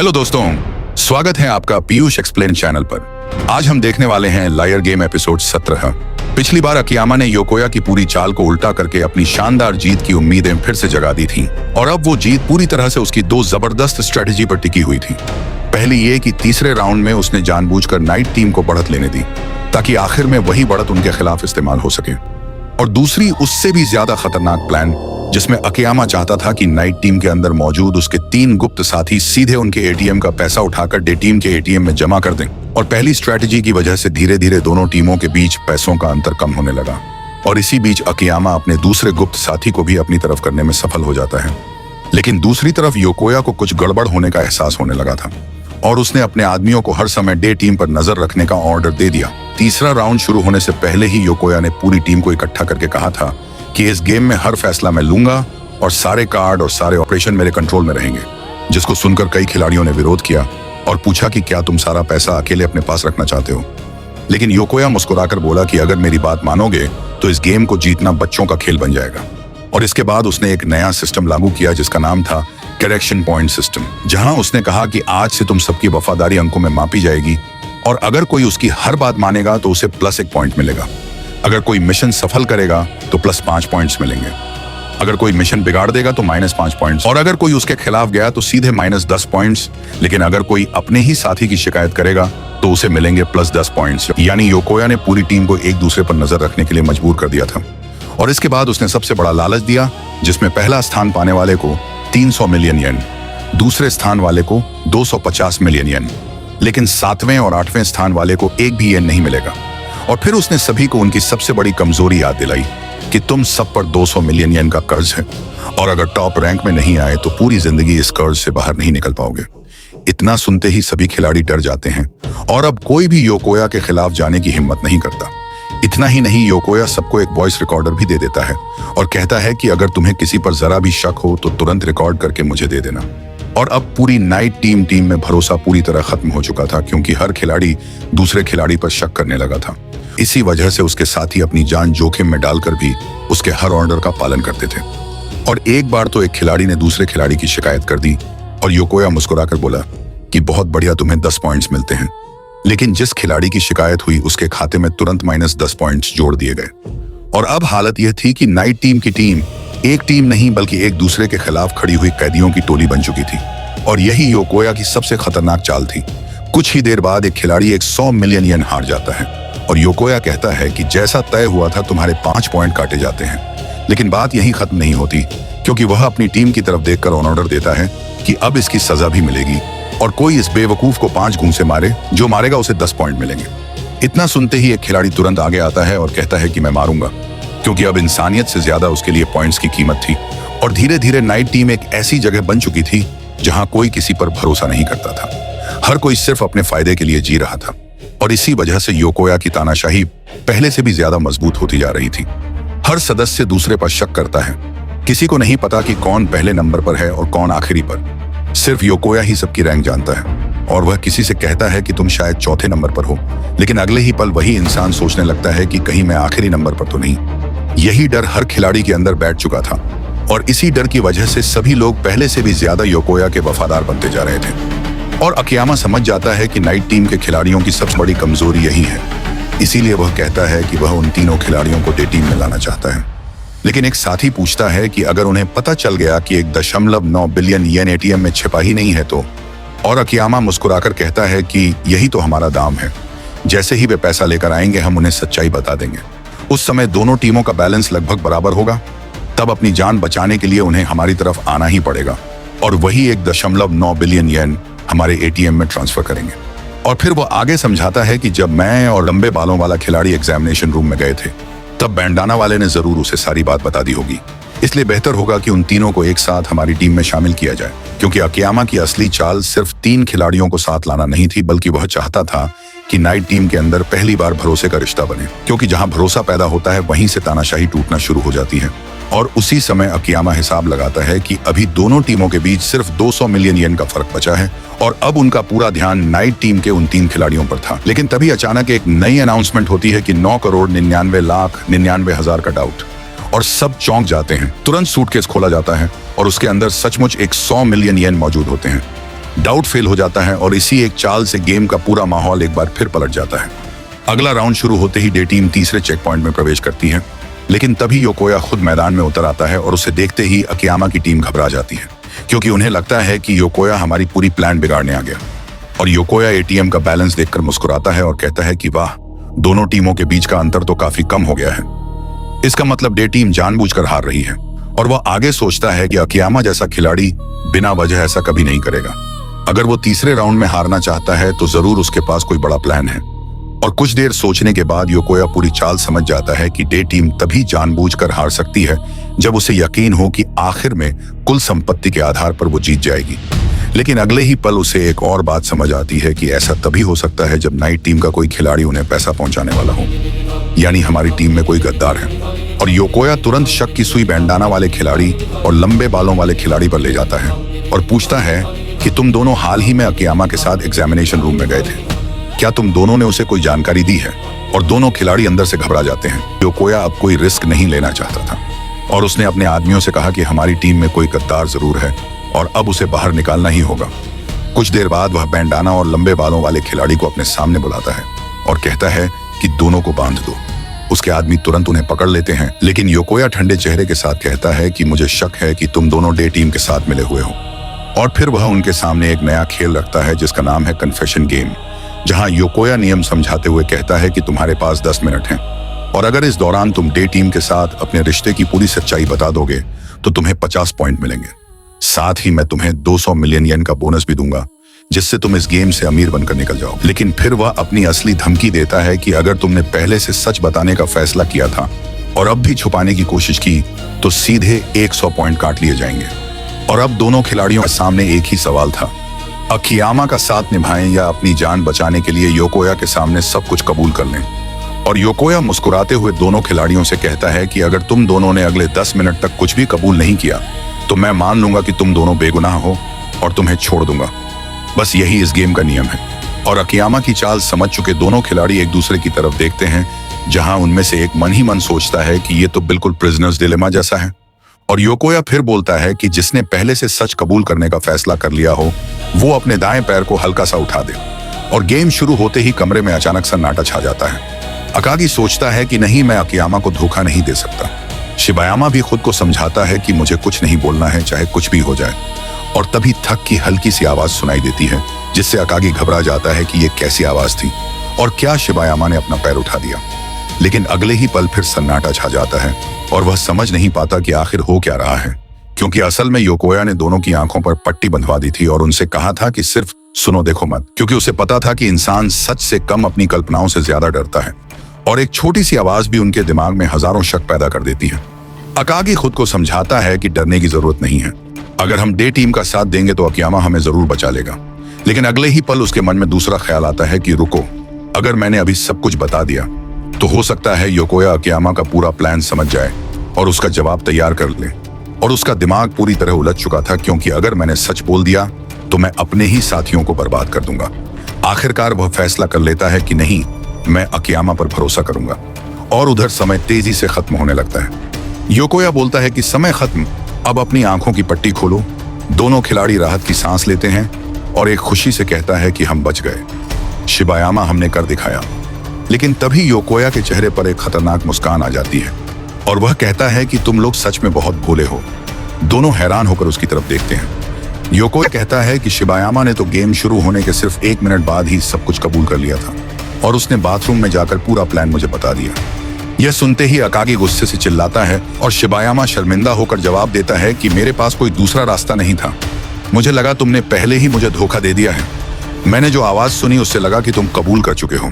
Hello दोस्तों, स्वागत है आपका पीयूष एक्सप्लेन चैनल पर। आज हम देखने वाले हैं लायर गेम एपिसोड 17। पिछली बार अकियामा ने योकोया की पूरी चाल को उल्टा करके अपनी शानदार जीत की उम्मीदें फिर से जगा दी थी और अब वो जीत पूरी तरह से उसकी दो जबरदस्त स्ट्रेटेजी पर टिकी हुई थी। पहली ये कि तीसरे राउंड में उसने जानबूझकर नाइट टीम को बढ़त लेने दी ताकि आखिर में वही बढ़त उनके खिलाफ इस्तेमाल हो सके, और दूसरी उससे भी ज्यादा खतरनाक प्लान जिसमें अकियामा चाहता था कि नाइट टीम के अंदर मौजूद उसके 3 गुप्त साथी सीधे उनके एटीएम का पैसा उठाकर डे टीम के एटीएम में जमा कर दें। और पहली स्ट्रेटेजी की वजह से धीरे धीरे दोनों टीमों के बीच पैसों का अंतर कम होने लगा और इसी बीच अकियामा अपने दूसरे गुप्त साथी को भी अपनी तरफ करने में सफल हो जाता है। लेकिन दूसरी तरफ योकोया को कुछ गड़बड़ होने का एहसास होने लगा था और उसने अपने आदमियों को हर समय डे टीम पर नजर रखने का ऑर्डर दे दिया। तीसरा राउंड शुरू होने से पहले ही योकोया ने पूरी टीम को इकट्ठा करके कहा था कि इस गेम में हर फैसला मैं लूंगा और सारे कार्ड और सारे ऑपरेशन मेरे कंट्रोल में रहेंगे, जिसको सुनकर कई खिलाड़ियों ने विरोध किया और पूछा कि क्या तुम सारा पैसा अकेले अपने पास रखना चाहते हो। लेकिन योकोया मुस्कुराकर बोला कि अगर मेरी बात मानोगे तो इस गेम को जीतना बच्चों का खेल बन जाएगा। और इसके बाद उसने एक नया सिस्टम लागू किया जिसका नाम था करेक्शन पॉइंट सिस्टम, जहां उसने कहा कि आज से तुम सबकी वफादारी अंकों में मापी जाएगी और अगर कोई उसकी हर बात मानेगा तो उसे +1 पॉइंट मिलेगा। अगर कोई मिशन सफल करेगा तो +5 पॉइंट्स मिलेंगे। अगर कोई मिशन बिगाड़ देगा तो -5 पॉइंट्स, और अगर कोई उसके खिलाफ गया तो सीधे -10 पॉइंट्स। लेकिन अगर कोई अपने ही साथी की शिकायत करेगा तो उसे मिलेंगे +10 पॉइंट्स। यानी योकोया ने पूरी टीम को एक दूसरे पर नजर रखने के लिए मजबूर कर दिया था। और इसके बाद उसने सबसे बड़ा लालच दिया, जिसमें पहला स्थान पाने वाले को 300 मिलियन येन, दूसरे स्थान वाले को 250 मिलियन येन, लेकिन 7वें और 8वें स्थान वाले को एक भी येन नहीं मिलेगा। और फिर उसने सभी को उनकी सबसे बड़ी कमजोरी याद दिलाई कि तुम सब पर 200 मिलियन येन का कर्ज है और अगर टॉप रैंक में नहीं आए तो पूरी जिंदगी इस कर्ज से बाहर नहीं निकल पाओगे। इतना सुनते ही सभी खिलाड़ी डर जाते हैं और अब कोई भी योकोया के खिलाफ जाने की हिम्मत नहीं करता। इतना ही नहीं, योकोया सबको एक वॉइस रिकॉर्डर भी दे देता है और कहता है कि अगर तुम्हें किसी पर जरा भी शक हो तो तुरंत रिकॉर्ड करके मुझे दे देना। और अब पूरी नाइट टीम में भरोसा पूरी तरह खत्म हो चुका था, क्योंकि हर खिलाड़ी दूसरे खिलाड़ी पर शक करने लगा था। इसी वजह से उसके साथी अपनी जान जोखिम में डालकर भी उसके हर ऑर्डर का पालन करते थे। और एक बार तो एक खिलाड़ी ने दूसरे खिलाड़ी की शिकायत कर दी और योकोया मुस्कुराकर बोला कि बहुत बढ़िया, तुम्हें 10 पॉइंट्स मिलते हैं। लेकिन जिस खिलाड़ी की शिकायत हुई उसके खाते में तुरंत -10 पॉइंट्स जोड़ दिए गए। और अब हालत यह थी कि नाइट टीम की टीम एक टीम नहीं बल्कि एक दूसरे के खिलाफ खड़ी हुई कैदियों की टोली बन चुकी थी। और यही योकोया की सबसे खतरनाक चाल थी। कुछ ही देर बाद एक खिलाड़ी 100 मिलियन येन हार जाता है और योकोया कहता है कि जैसा तय हुआ था तुम्हारे 5 पॉइंट काटे जाते हैं। लेकिन बात यहीं खत्म नहीं होती, क्योंकि वह अपनी टीम की तरफ देखकर ऑर्डर देता है कि अब इसकी सजा भी मिलेगी और कोई इस बेवकूफ को 5 घूंसे मारे, जो मारेगा उसे 10 पॉइंट मिलेंगे। इतना सुनते ही एक खिलाड़ी तुरंत आगे आता है और कहता है कि मैं मारूंगा, क्योंकि अब इंसानियत से ज्यादा उसके लिए पॉइंट्स की कीमत थी। और धीरे धीरे नाइट टीम एक ऐसी जगह बन चुकी थी जहां कोई किसी पर भरोसा नहीं करता था। हर कोई सिर्फ अपने फायदे के लिए जी रहा था और इसी वजह से योकोया की तानाशाही पहले से भी ज्यादा मजबूत होती जा रही थी। हर सदस्य दूसरे पर शक करता है। किसी को नहीं पता कि कौन पहले नंबर पर है और कौन आखिरी पर। सिर्फ योकोया ही सबकी रैंक जानता है और वह किसी से कहता है कि तुम शायद चौथे नंबर पर हो, लेकिन अगले ही पल वही इंसान सोचने लगता है कि कहीं मैं आखिरी नंबर पर तो नहीं। यही डर हर खिलाड़ी के अंदर बैठ चुका था और इसी डर की वजह से सभी लोग पहले से भी ज्यादा योकोया के वफादार बनते जा रहे थे। और अकियामा समझ जाता है कि नाइट टीम के खिलाड़ियों की सबसे बड़ी कमजोरी यही है, इसीलिए वह कहता है कि वह उन तीनों खिलाड़ियों को डे टीम में लाना चाहता है। लेकिन एक साथी पूछता है कि अगर उन्हें पता चल गया कि 1.9 बिलियन येन एटीएम में छिपा ही नहीं है तो? और अकियामा मुस्कुराकर कहता है कि यही तो हमारा दाम है, जैसे ही वे पैसा लेकर आएंगे हम उन्हें सच्चाई बता देंगे। उस समय दोनों टीमों का बैलेंस लगभग बराबर होगा, तब अपनी जान बचाने के लिए उन्हें हमारी तरफ आना ही पड़ेगा और वही 1.9 बिलियन येन हमारे एटीएम में ट्रांसफर करेंगे। और फिर वो आगे समझाता है कि जब मैं और लंबे बालों वाला खिलाड़ी एग्जामिनेशन रूम में गए थे तब बैंडाना वाले ने जरूर उसे सारी बात बता दी होगी, इसलिए बेहतर होगा कि उन तीनों को एक साथ हमारी टीम में शामिल किया जाए। क्योंकि अकियामा की असली चाल सिर्फ 3 खिलाड़ियों को साथ लाना नहीं थी, बल्कि वह चाहता था कि नाइट टीम के अंदर पहली बार भरोसे का रिश्ता बने, क्योंकि जहां भरोसा पैदा होता है वहीं से तानाशाही टूटना शुरू हो जाती है। और उसी समय अकियामा हिसाब लगाता है कि अभी दोनों टीमों के बीच सिर्फ 200 मिलियन येन का फर्क बचा है और अब उनका पूरा ध्यान नाइट टीम के उन 3 खिलाड़ियों पर था। लेकिन तभी अचानक एक नई अनाउंसमेंट होती है कि 9,99,99,000 कट आउट और सब चौंक जाते हैं। तुरंत सूटकेस खोला जाता है और उसके अंदर सचमुच 100 मिलियन येन मौजूद होते हैं। डाउट फेल हो जाता है और इसी एक चाल से गेम का पूरा माहौल एक बार फिर पलट जाता है। अगला राउंड शुरू होते ही डे टीम तीसरे चेक पॉइंट में प्रवेश करती है, लेकिन तभी योकोया खुद मैदान में उतर आता है और उसे देखते ही अकियामा की टीम घबरा जाती है, क्योंकि उन्हें लगता है कि योकोया हमारी पूरी प्लान बिगाड़ने आ गया। और योकोया एटीएम का बैलेंस देखकर मुस्कुराता है और कहता है कि वाह, दोनों टीमों के बीच का अंतर तो काफी कम हो गया है। इसका मतलब डे टीम जानबूझकर हार रही है। और वह आगे सोचता है कि अकियामा जैसा खिलाड़ी बिना वजह ऐसा कभी नहीं करेगा। अगर वो तीसरे राउंड में हारना चाहता है तो जरूर उसके पास कोई बड़ा प्लान है। और कुछ देर सोचने के बाद योकोया पूरी चाल समझ जाता है कि डे टीम तभी जानबूझकर हार सकती है जब उसे यकीन हो कि आखिर में कुल संपत्ति के आधार पर वो जीत जाएगी। लेकिन अगले ही पल उसे एक और बात समझ आती है कि ऐसा तभी हो सकता है जब नाइट टीम का कोई खिलाड़ी उन्हें पैसा पहुंचाने वाला हो, यानी हमारी टीम में कोई गद्दार है। और योकोया तुरंत शक की सुई बैंडाना वाले खिलाड़ी और लंबे बालों वाले खिलाड़ी पर ले जाता है और पूछता है कि तुम दोनों हाल ही में अकियामा के साथ एग्जामिनेशन रूम में गए थे, क्या तुम दोनों ने उसे कोई जानकारी दी है? और दोनों खिलाड़ी अंदर से घबरा जाते हैं। योकोया अब कोई रिस्क नहीं लेना चाहता था और उसने अपने आदमियों से कहा कि हमारी टीम में कोई गद्दार जरूर है और अब उसे बाहर निकालना ही होगा। कुछ देर बाद वह बैंडाना और लंबे बालों वाले खिलाड़ी को अपने सामने बुलाता है और कहता है कि दोनों को बांध दो। उसके आदमी तुरंत उन्हें पकड़ लेते हैं, लेकिन योकोया ठंडे चेहरे के साथ कहता है कि मुझे शक है कि तुम दोनों डे टीम के साथ मिले हुए हो। और फिर वह उनके सामने एक नया खेल रखता है जिसका नाम है कन्फेशन गेम, जहां योकोया नियम समझाते हुए कहता है कि तुम्हारे पास 10 मिनट हैं और अगर इस दौरान तुम डे टीम के साथ अपने रिश्ते की पूरी सच्चाई बता दोगे तो तुम्हें 50 पॉइंट मिलेंगे। साथ ही मैं तुम्हें 200 मिलियन येन का बोनस भी दूंगा, जिससे तुम इस गेम से अमीर बनकर निकल जाओ। लेकिन फिर वह अपनी असली धमकी देता है कि अगर तुमने पहले से सच बताने का फैसला किया था और अब भी छुपाने की कोशिश की तो सीधे 100 पॉइंट काट लिए जाएंगे। और अब दोनों खिलाड़ियों के सामने एक ही सवाल था, अकियामा का साथ निभाएं या अपनी जान बचाने के लिए योकोया के सामने सब कुछ कबूल कर लें। और योकोया मुस्कुराते हुए दोनों खिलाड़ियों से कहता है कि अगर तुम दोनों ने अगले 10 मिनट तक कुछ भी कबूल नहीं किया तो मैं मान लूंगा कि तुम दोनों बेगुनाह हो और तुम्हें छोड़ दूंगा। बस यही इस गेम का नियम है। और अकियामा की चाल समझ चुके दोनों खिलाड़ी एक दूसरे की तरफ देखते हैं, जहां उनमें से एक मन ही मन सोचता है कि ये तो बिल्कुल प्रिजनर्स डिलेमा जैसा है। और योकोया फिर बोलता है कि जिसने पहले से सच कबूल करने का फैसला कर लिया हो वो अपने दाएं पैर को हल्का सा उठा दे। और गेम शुरू होते ही कमरे में अचानक सन्नाटा छा जाता है। अकागी सोचता है कि नहीं, मैं अकियामा को धोखा नहीं दे सकता। शिबायामा भी खुद को समझाता है कि मुझे कुछ नहीं बोलना है, चाहे कुछ भी हो जाए। और तभी थक की हल्की सी आवाज सुनाई देती है, जिससे अकागी घबरा जाता है कि ये कैसी आवाज थी और क्या शिबायामा ने अपना पैर उठा दिया। लेकिन अगले ही पल फिर सन्नाटा छा जाता है और वह समझ नहीं पाता कि आखिर हो क्या रहा है, क्योंकि असल में योकोया ने दोनों की आंखों पर पट्टी बंधवा दी थी और उनसे कहा था कि सिर्फ सुनो देखो मत, क्योंकि उसे पता था कि इंसान सच से कम अपनी कल्पनाओं से ज्यादा डरता है और एक छोटी सी आवाज भी उनके दिमाग में हजारों शक पैदा कर देती है। अकागी खुद को समझाता है कि डरने की जरूरत नहीं है, अगर हम डे टीम का साथ देंगे तो अकियामा हमें जरूर बचा लेगा। लेकिन अगले ही पल उसके मन में दूसरा ख्याल आता है कि रुको, अगर मैंने अभी सब कुछ बता दिया तो हो सकता है योकोया अकियामा का पूरा प्लान समझ जाए और उसका जवाब तैयार कर ले। और उसका दिमाग पूरी तरह उलझ चुका था, क्योंकि अगर मैंने सच बोल दिया तो मैं अपने ही साथियों को बर्बाद कर दूंगा। आखिरकार वह फैसला कर लेता है कि नहीं, मैं अकियामा पर भरोसा करूंगा। और उधर समय तेजी से खत्म होने लगता है। योकोया बोलता है कि समय खत्म, अब अपनी आंखों की पट्टी खोलो। दोनों खिलाड़ी राहत की सांस लेते हैं और एक खुशी से कहता है कि हम बच गए, शिबायामा हमने कर दिखाया। लेकिन तभी योकोया के चेहरे पर एक खतरनाक मुस्कान आ जाती है और वह कहता है कि तुम लोग सच में बहुत भोले हो। दोनों हैरान होकर उसकी तरफ देखते हैं। योकोया कहता है कि शिबायामा ने तो गेम शुरू होने के सिर्फ 1 मिनट बाद ही सब कुछ कबूल कर लिया था और उसने बाथरूम में जाकर पूरा प्लान मुझे बता दिया। यह सुनते ही अकागी गुस्से से चिल्लाता है और शिबायामा शर्मिंदा होकर जवाब देता है कि मेरे पास कोई दूसरा रास्ता नहीं था, मुझे लगा तुमने पहले ही मुझे धोखा दे दिया है। मैंने जो आवाज सुनी उससे लगा कि तुम कबूल कर चुके हो।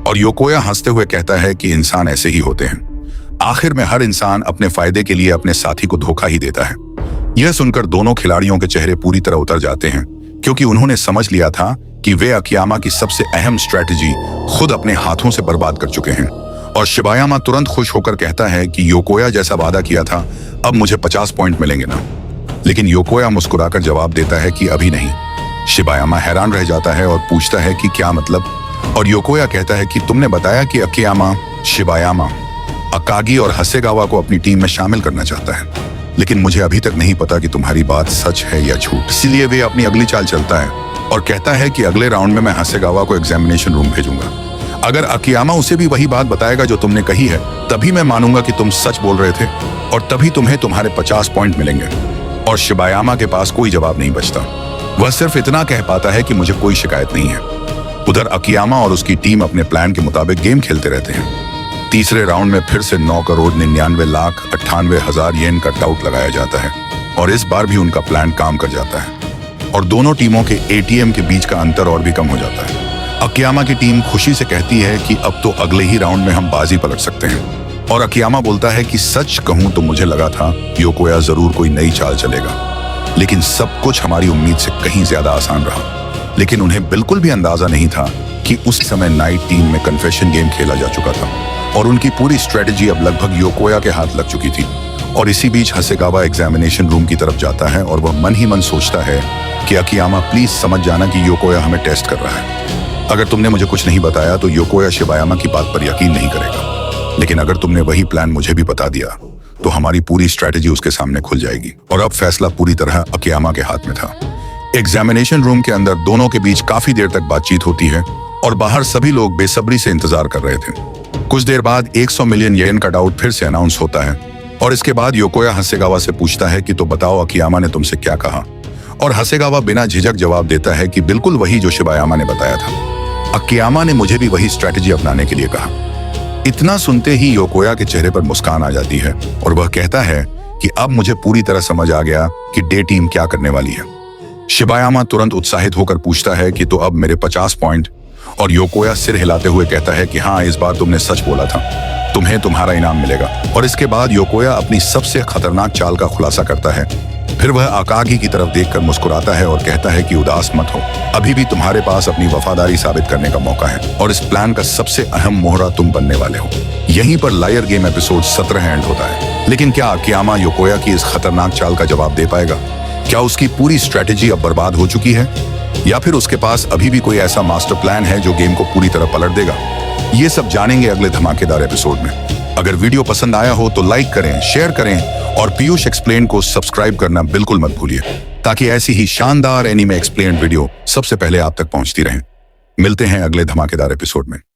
और योकोया हंसते हुए कहता है कि इंसान ऐसे ही होते हैं, आखिर में हर इंसान अपने फायदे के लिए अपने साथी को धोखा ही देता है। यह सुनकर दोनों खिलाड़ियों के चेहरे पूरी तरह उतर जाते हैं, क्योंकि उन्होंने समझ लिया था कि वे अकियामा की सबसे अहम स्ट्रेटजी खुद अपने हाथों से बर्बाद कर चुके हैं। और शिबायामा तुरंत खुश होकर कहता है कि योकोया जैसा वादा किया था, अब मुझे 50 पॉइंट मिलेंगे ना। लेकिन योकोया मुस्कुराकर जवाब देता है कि अभी नहीं। शिबायामा हैरान रह जाता है और पूछता है कि क्या मतलब। और योकोया कहता है कि तुमने बताया कि अकियामा शिबायामा अकागी और हसेगावा को अपनी टीम में शामिल करना चाहता है, लेकिन मुझे अभी तक नहीं पता कि तुम्हारी बात सच है या झूठ। इसलिए वे अपनी अगली चाल चलता है और कहता है कि अगले राउंड में मैं हसेगावा को एग्जामिनेशन रूम भेजूंगा। अगर अकियामा उसे भी वही बात बताएगा जो तुमने कही है, तभी मैं मानूंगा कि तुम सच बोल रहे थे और तभी तुम्हें तुम्हारे 50 पॉइंट मिलेंगे। और शिबायामा के पास कोई जवाब नहीं बचता। वह सिर्फ इतना कह पाता है कि मुझे कोई शिकायत नहीं है। उधर अकियामा और उसकी टीम अपने प्लान के मुताबिक गेम खेलते रहते हैं। तीसरे राउंड में फिर से 9,99,98,000 येन का टाउट लगाया जाता है और इस बार भी उनका प्लान काम कर जाता है और दोनों टीमों के एटीएम के बीच का अंतर और भी कम हो जाता है। अकियामा की टीम खुशी से कहती है कि अब तो अगले ही राउंड में हम बाजी पलट सकते हैं और अकियामा बोलता है कि सच कहूं तो मुझे लगा था योकोया जरूर कोई नई चाल चलेगा, लेकिन सब कुछ हमारी उम्मीद से कहीं ज्यादा आसान रहा। लेकिन उन्हें बिल्कुल भी अंदाजा नहीं था कि उस समय नाइट टीम में कन्फेशन गेम खेला जा चुका था और उनकी पूरी स्ट्रेटेजी अब लगभग योकोया के हाथ लग चुकी थी। और इसी बीच हसेगावा एग्जामिनेशन रूम की तरफ जाता है और वह मन ही मन सोचता है कि अकियामा प्लीज समझ जाना कि योकोया हमें टेस्ट कर रहा है। अगर तुमने मुझे कुछ नहीं बताया तो योकोया शिबायामा की बात पर यकीन नहीं करेगा, लेकिन अगर तुमने वही प्लान मुझे भी बता दिया तो हमारी पूरी स्ट्रेटेजी उसके सामने खुल जाएगी। और अब फैसला पूरी तरह अकियामा के हाथ में था। एग्जामिनेशन रूम के अंदर दोनों के बीच काफी देर तक बातचीत होती है और बाहर सभी लोग बेसब्री से इंतजार कर रहे थे। कुछ देर बाद 100 मिलियन येन का डाउट फिर से अनाउंस होता है और इसके बाद योकोया हसेगावा से पूछता है कि तो बताओ अकियामा ने तुमसे क्या कहा। और हसेगावा बिना झिझक जवाब देता है कि बिल्कुल वही जो शिबायामा ने बताया था। अकियामा ने मुझे भी वही स्ट्रेटेजी अपनाने के लिए कहा। इतना सुनते ही योकोया के चेहरे पर मुस्कान आ जाती है और वह कहता है कि अब मुझे पूरी तरह समझ आ गया कि डे टीम क्या करने वाली है। शिबायामा तुरंत उत्साहित होकर पूछता है कि तो अब मेरे 50 पॉइंट, और योकोया सिर हिलाते हुए कहता है कि हाँ, इस बार तुमने सच बोला था, तुम्हें तुम्हारा इनाम मिलेगा। और इसके बाद योकोया अपनी सबसे खतरनाक चाल का खुलासा करता है। फिर वह आकागी की तरफ देखकर मुस्कुराता है और कहता है कि उदास मत हो, अभी भी तुम्हारे पास अपनी वफादारी साबित करने का मौका है और इस प्लान का सबसे अहम मोहरा तुम बनने वाले हो। यहीं पर लायर गेम एपिसोड 17 एंड होता है। लेकिन क्या अकियामा योकोया की इस खतरनाक चाल का जवाब दे पाएगा? क्या उसकी पूरी स्ट्रेटेजी अब बर्बाद हो चुकी है या फिर उसके पास अभी भी कोई ऐसा मास्टर प्लान है जो गेम को पूरी तरह पलट देगा? ये सब जानेंगे अगले धमाकेदार एपिसोड में। अगर वीडियो पसंद आया हो तो लाइक करें, शेयर करें और पीयूष एक्सप्लेन को सब्सक्राइब करना बिल्कुल मत भूलिए, ताकि ऐसी ही शानदार एनीमे एक्सप्लेन वीडियो सबसे पहले आप तक पहुंचती रहें। मिलते हैं अगले धमाकेदार एपिसोड में।